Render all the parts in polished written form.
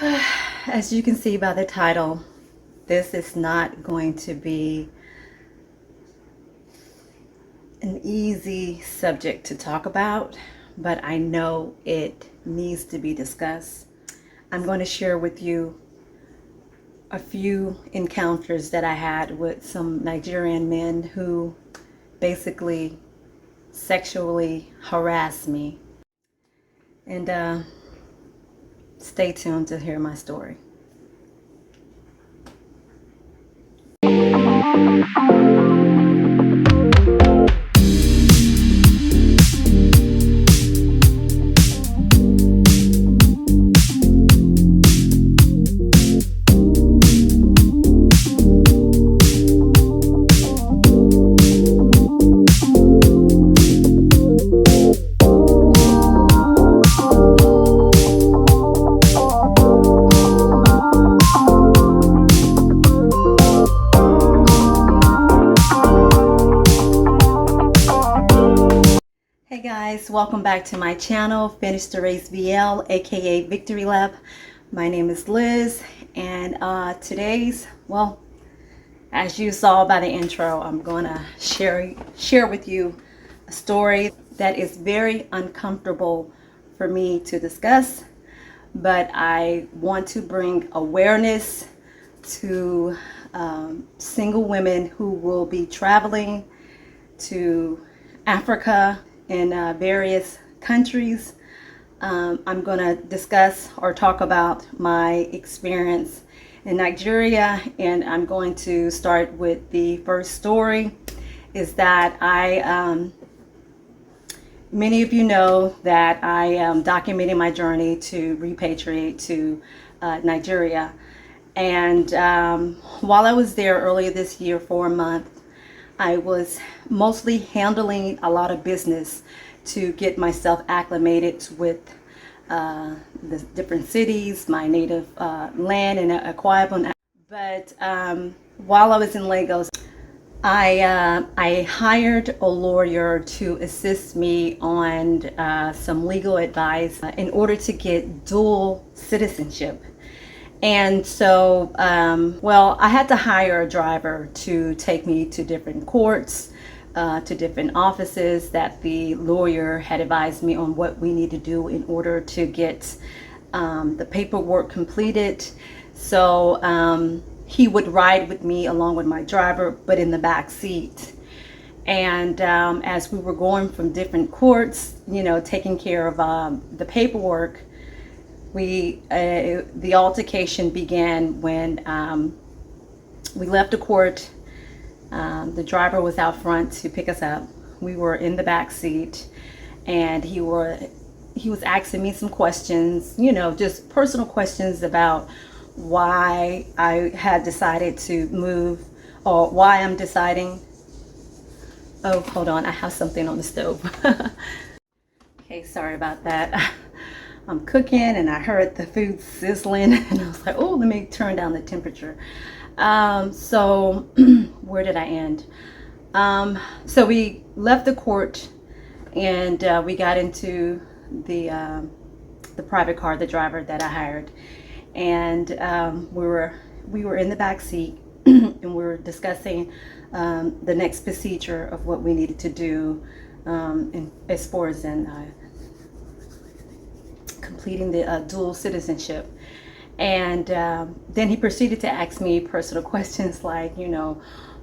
As you can see by the title, this is not going to be an easy subject to talk about, but I know it needs to be discussed. I'm going to share with you a few encounters that I had with some Nigerian men who basically sexually harassed me. And stay tuned to hear my story. Hey guys, welcome back to my channel, Finish the Race VL, aka Victory Lap. My name is Liz, and as you saw by the intro, I'm gonna share with you a story that is very uncomfortable for me to discuss, but I want to bring awareness to single women who will be traveling to Africa in various countries. I'm going to discuss or talk about my experience in Nigeria, and I'm going to start with the first story. Is that many of you know that I am documenting my journey to repatriate to Nigeria. And while I was there earlier this year for a month, I was mostly handling a lot of business to get myself acclimated with the different cities, my native land in Akwa Ibom. But while I was in Lagos, I hired a lawyer to assist me on some legal advice in order to get dual citizenship. And so, I had to hire a driver to take me to different courts, to different offices that the lawyer had advised me on what we need to do in order to get the paperwork completed. So he would ride with me along with my driver, but in the back seat. And as we were going from different courts, taking care of the paperwork, the altercation began when we left the court. The driver was out front to pick us up. We were in the back seat, and he was asking me some questions, just personal questions about why I had decided to move, or why I'm deciding. Oh, hold on, I have something on the stove. Okay, sorry about that. I'm cooking and I heard the food sizzling and I was like, oh, let me turn down the temperature. So where did I end? So we left the court, and we got into the private car, the driver that I hired, and we were in the back seat and we were discussing the next procedure of what we needed to do as far as completing the dual citizenship. And then he proceeded to ask me personal questions like,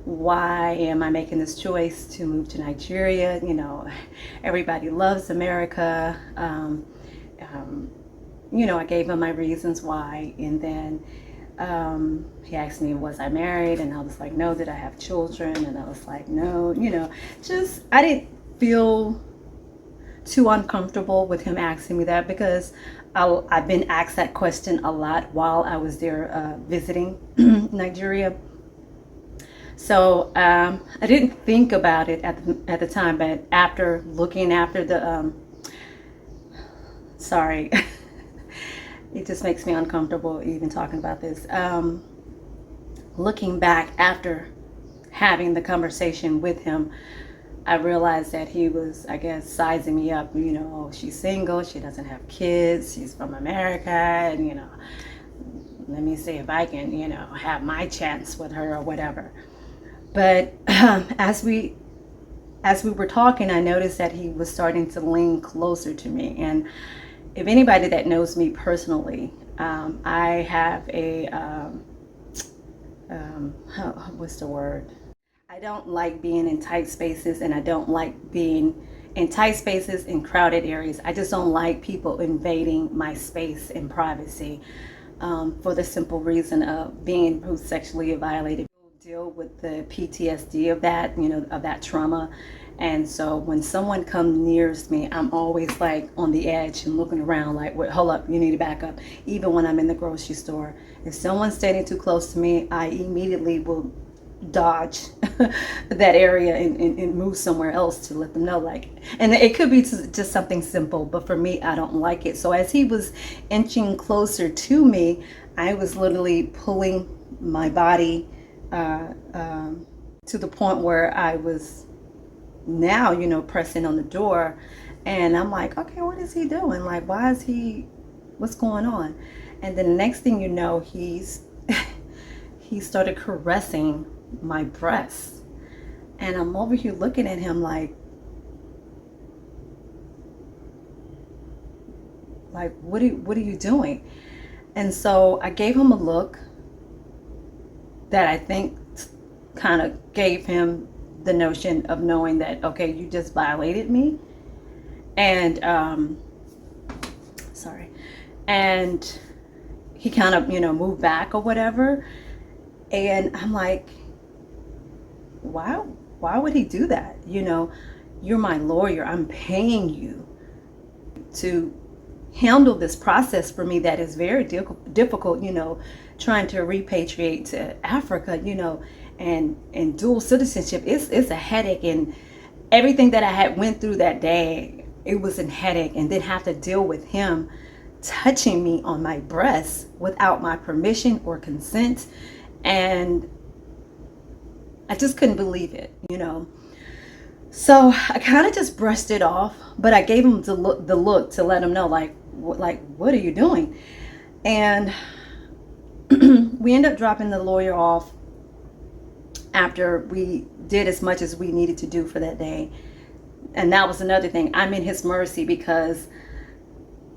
why am I making this choice to move to Nigeria? Everybody loves America. I gave him my reasons why. And then he asked me, was I married? And I was like, no. Did I have children? And I was like, no. I didn't feel too uncomfortable with him asking me that, because I've been asked that question a lot while I was there visiting Nigeria. So I didn't think about it at the time, but after looking after the sorry, it just makes me uncomfortable even talking about this. Looking back after having the conversation with him, I realized that he was, I guess, sizing me up. Oh, she's single, she doesn't have kids, she's from America, and let me see if I can, have my chance with her or whatever. But as we were talking, I noticed that he was starting to lean closer to me. And if anybody that knows me personally, I have a what's the word? I don't like being in tight spaces, and I don't like being in tight spaces in crowded areas. I just don't like people invading my space and privacy, for the simple reason of being sexually violated. Deal with the PTSD of that, of that trauma. And so when someone comes near me, I'm always like on the edge and looking around like, wait, hold up, you need to back up. Even when I'm in the grocery store, if someone's standing too close to me, I immediately will dodge that area and move somewhere else to let them know, like, and it could be just something simple, but for me, I don't like it. So as he was inching closer to me, I was literally pulling my body to the point where I was now, pressing on the door. And I'm like, okay, what is he doing? Like, what's going on? And then the next thing you know, he started caressing my breasts. And I'm over here looking at him like, what are you doing? And so I gave him a look that I think kind of gave him the notion of knowing that, okay, you just violated me. And sorry. And he kind of, moved back or whatever. And I'm like, why would he do that? You're my lawyer. I'm paying you to handle this process for me that is very difficult, trying to repatriate to Africa, and dual citizenship. It's a headache, and everything that I had went through that day, it was a headache. And then have to deal with him touching me on my breasts without my permission or consent. And I just couldn't believe it, So I kind of just brushed it off, but I gave him the look to let him know, like, what are you doing? And we ended up dropping the lawyer off after we did as much as we needed to do for that day. And that was another thing. I'm in his mercy because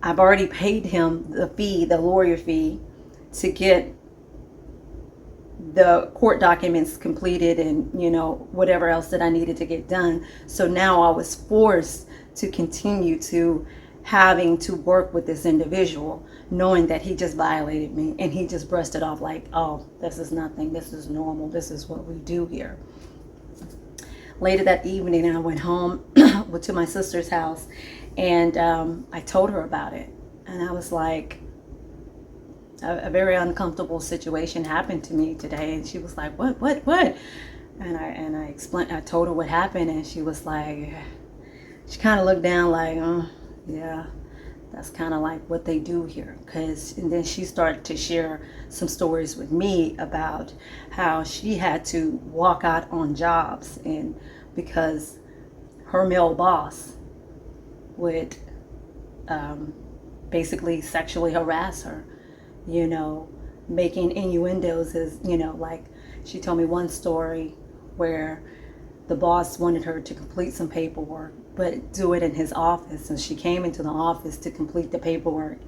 I've already paid him the lawyer fee, to get the court documents completed and whatever else that I needed to get done. So now I was forced to continue to having to work with this individual, knowing that he just violated me, and he just brushed it off like, oh, this is nothing, this is normal, this is what we do here. Later that evening, I went home to my sister's house, and I told her about it. And I was like, a very uncomfortable situation happened to me today. And she was like, what? And I explained, I told her what happened, and she was like, she kind of looked down like, oh, yeah, that's kind of like what they do here. And then she started to share some stories with me about how she had to walk out on jobs, and because her male boss would basically sexually harass her, making innuendos as, like, she told me one story where the boss wanted her to complete some paperwork, but do it in his office. And she came into the office to complete the paperwork.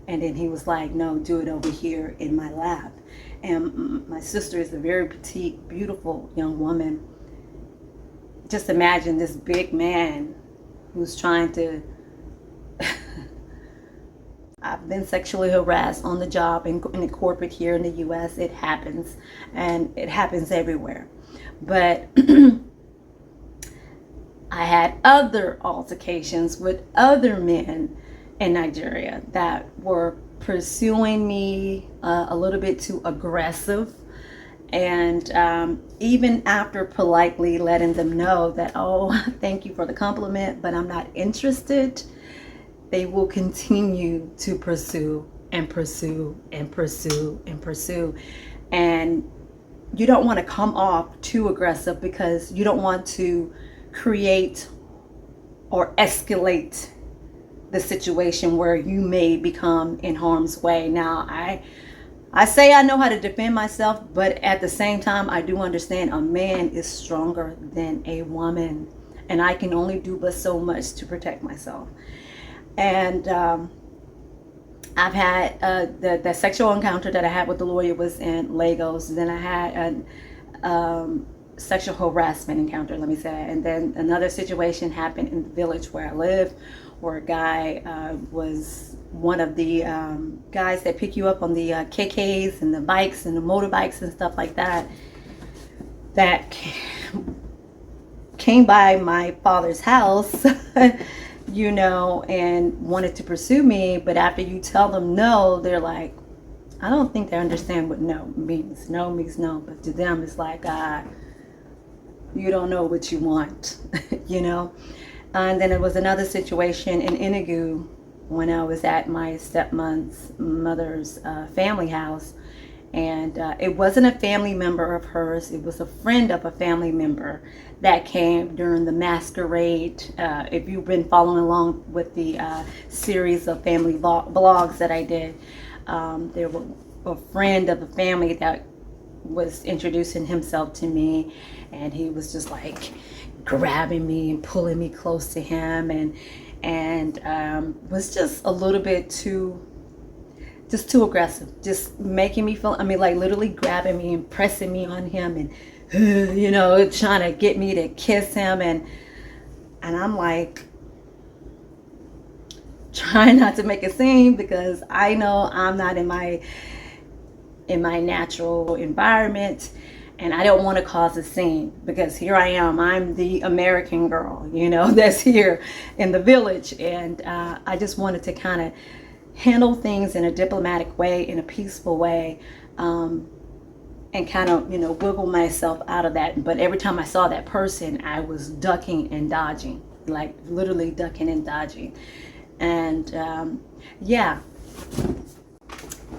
And then he was like, no, do it over here in my lab. And my sister is a very petite, beautiful young woman. Just imagine this big man who's trying to... I've been sexually harassed on the job in the corporate here in the U.S. It happens, and it happens everywhere. But I had other altercations with other men in Nigeria that were pursuing me a little bit too aggressive. And even after politely letting them know that, oh, thank you for the compliment, but I'm not interested, they will continue to pursue and pursue and pursue and pursue. And you don't want to come off too aggressive, because you don't want to create or escalate the situation where you may become in harm's way. Now, I say I know how to defend myself, but at the same time, I do understand a man is stronger than a woman, and I can only do but so much to protect myself. And I've had the sexual encounter that I had with the lawyer was in Lagos. Then I had a sexual harassment encounter, let me say. And then another situation happened in the village where I live, where a guy was one of the guys that pick you up on the KKs and the bikes and the motorbikes and stuff like that, that came by my father's house, you know, and wanted to pursue me. But after you tell them no, they're like, I don't think they understand what no means. No means no, but to them it's like, you don't know what you want, you know. And then it was another situation in Enugu when I was at my stepmother's family house. And it wasn't a family member of hers. It was a friend of a family member that came during the masquerade. If you've been following along with the series of family blogs that I did, there was a friend of the family that was introducing himself to me, and he was just like grabbing me and pulling me close to him, and was just a little bit too aggressive, just making me feel, I mean, like literally grabbing me and pressing me on him, and you know, trying to get me to kiss him, and I'm like trying not to make a scene, because I know I'm not in my natural environment, and I don't want to cause a scene, because here I am, I'm the American girl, you know, that's here in the village, and I just wanted to kind of handle things in a diplomatic way, in a peaceful way, and kind of, you know, wiggle myself out of that. But every time I saw that person, I was ducking and dodging, like literally ducking and dodging. And yeah.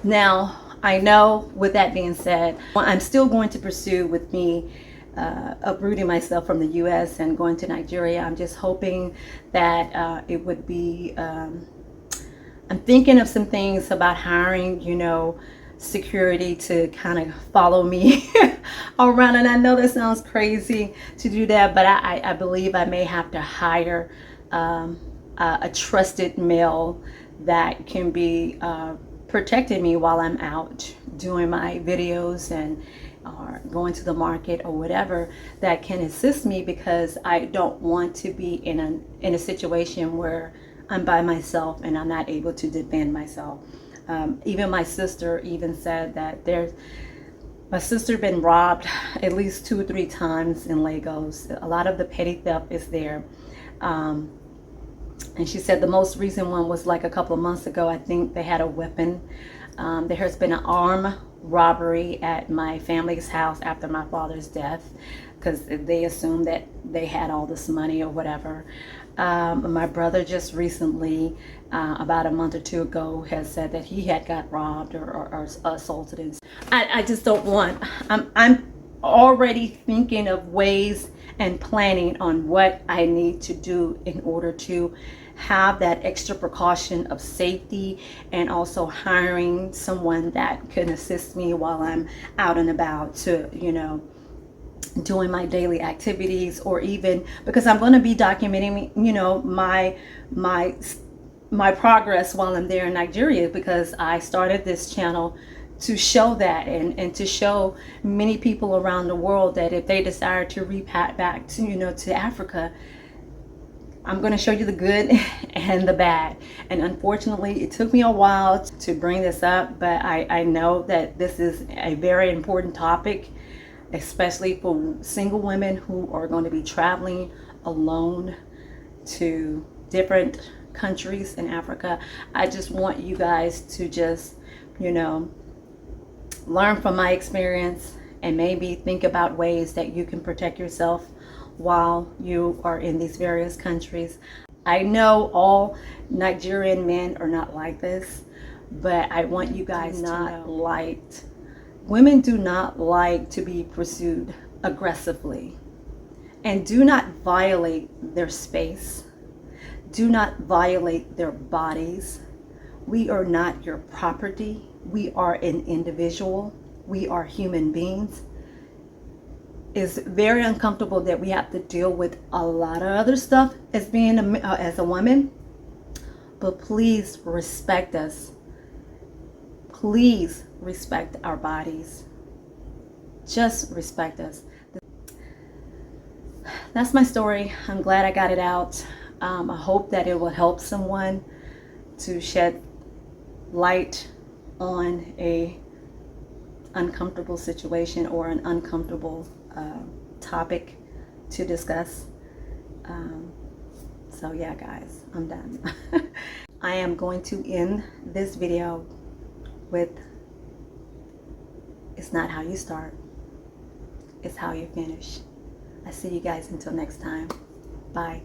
Now, I know, with that being said, I'm still going to pursue with me uprooting myself from the U.S. and going to Nigeria. I'm just hoping that it would be, I'm thinking of some things about hiring, you know, security to kind of follow me around. And I know that sounds crazy to do that, but I believe I may have to hire a trusted male that can be protecting me while I'm out doing my videos and or going to the market or whatever, that can assist me, because I don't want to be in a situation where I'm by myself and I'm not able to defend myself. Even my sister even said that my sister been robbed at least 2 or 3 times in Lagos. A lot of the petty theft is there. And she said the most recent one was like a couple of months ago. I think they had a weapon. There has been an armed robbery at my family's house after my father's death, because they assumed that they had all this money or whatever. My brother just recently, about a month or 2 ago, has said that he had got robbed or assaulted. And I just don't want, I'm already thinking of ways and planning on what I need to do in order to have that extra precaution of safety, and also hiring someone that can assist me while I'm out and about to, you know, doing my daily activities, or even because I'm going to be documenting, you know, my progress while I'm there in Nigeria, because I started this channel to show that, and to show many people around the world that if they desire to repat back to, you know, to Africa, I'm going to show you the good and the bad. And unfortunately, it took me a while to bring this up, but I know that this is a very important topic, especially for single women who are going to be traveling alone to different countries in Africa. I just want you guys to just, you know, learn from my experience, and maybe think about ways that you can protect yourself while you are in these various countries. I know all Nigerian men are not like this, but I want you guys to know, women do not like to be pursued aggressively, and do not violate their space. Do not violate their bodies We are not your property. We are an individual. We are human beings. It's very uncomfortable that we have to deal with a lot of other stuff as being as a woman. But please respect us. Please respect our bodies. Just respect us. That's my story. I'm glad I got it out. I hope that it will help someone to shed light on a uncomfortable situation or an uncomfortable topic to discuss. So yeah, guys, I'm done. I am going to end this video with, it's not how you start, it's how you finish. I see you guys until next time. Bye.